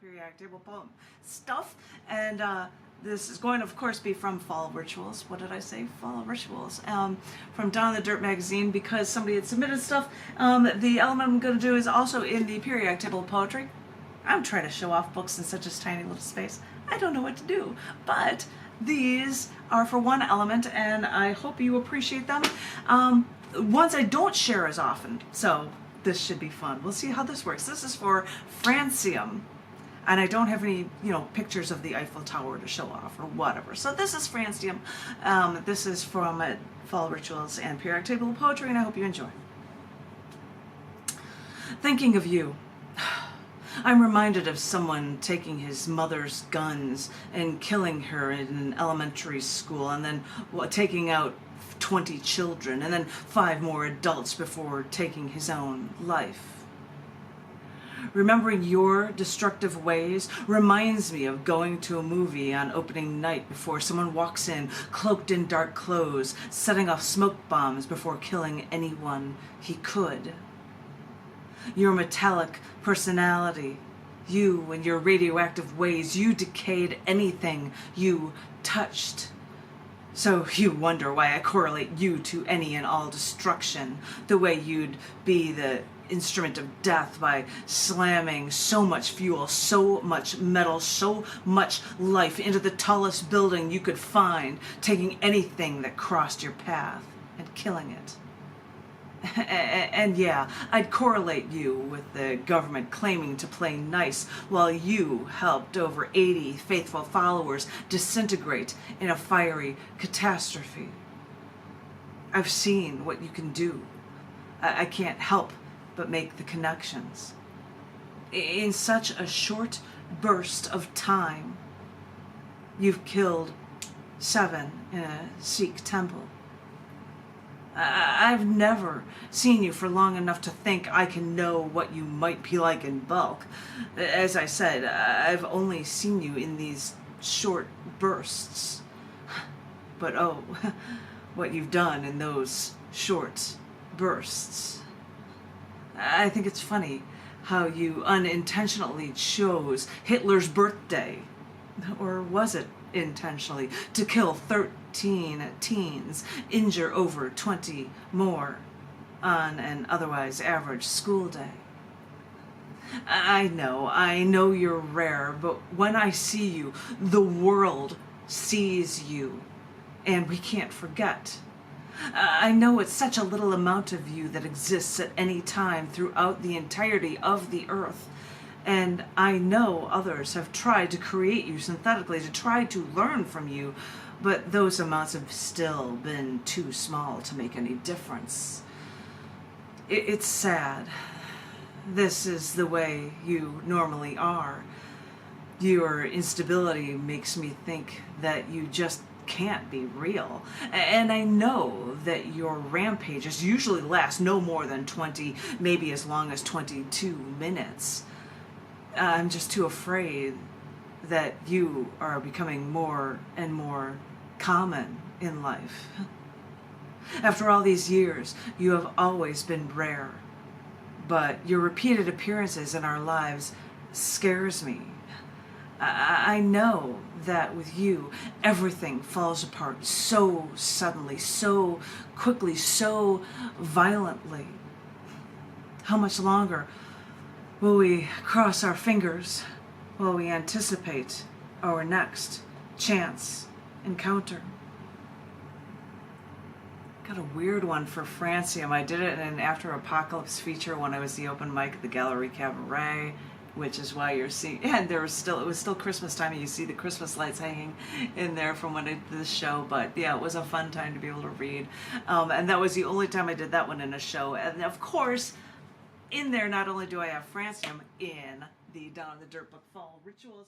periodic table poem stuff, and this is going to, of course, be from Fall Rituals. What did I say? Fall Rituals. From Down the Dirt magazine, because somebody had submitted stuff. The element I'm going to do is also in the periodic table of poetry. I'm trying to show off books in such a tiny little space. I don't know what to do, but these are for one element, and I hope you appreciate them. Ones I don't share as often, so this should be fun. We'll see how this works. This is for Francium, and I don't have any, pictures of the Eiffel Tower to show off or whatever. So this is Francium. This is from Fall Rituals and Periodic Table of Poetry, and I hope you enjoy. Thinking of you, I'm reminded of someone taking his mother's guns and killing her in an elementary school, and then taking out 20 children and then 5 more adults before taking his own life. Remembering your destructive ways reminds me of going to a movie on opening night before someone walks in cloaked in dark clothes, setting off smoke bombs before killing anyone he could. Your metallic personality, you and your radioactive ways, you decayed anything you touched. So you wonder why I correlate you to any and all destruction, the way you'd be the instrument of death by slamming so much fuel, so much metal, so much life into the tallest building you could find, taking anything that crossed your path and killing it. And yeah, I'd correlate you with the government claiming to play nice while you helped over 80 faithful followers disintegrate in a fiery catastrophe. I've seen what you can do. I can't help but make the connections. In such a short burst of time, you've killed 7 in a Sikh temple. I've never seen you for long enough to think I can know what you might be like in bulk. As I said, I've only seen you in these short bursts. But oh, what you've done in those short bursts. I think it's funny how you unintentionally chose Hitler's birthday, or was it intentionally, to kill 13 teens, injure over 20 more on an otherwise average school day. I know you're rare, but when I see you, the world sees you, and we can't forget. I know it's such a little amount of you that exists at any time throughout the entirety of the earth. And I know others have tried to create you synthetically, to try to learn from you, but those amounts have still been too small to make any difference. It's sad. This is the way you normally are. Your instability makes me think that you just can't be real. And I know that your rampages usually last no more than 20, maybe as long as 22 minutes. I'm just too afraid that you are becoming more and more common in life. After all these years, you have always been rare, but your repeated appearances in our lives scares me. I know that with you, everything falls apart so suddenly, so quickly, so violently. How much longer will we cross our fingers while we anticipate our next chance encounter? Got a weird one for Francium. I did it in an After Apocalypse feature when I was the open mic at the Gallery Cabaret, which is why you're seeing, and it was still Christmas time, and you see the Christmas lights hanging in there from when I did the show. But yeah, it was a fun time to be able to read. And that was the only time I did that one in a show. And of course, in there, not only do I have Francium in the Down in the Dirt book Fall Rituals,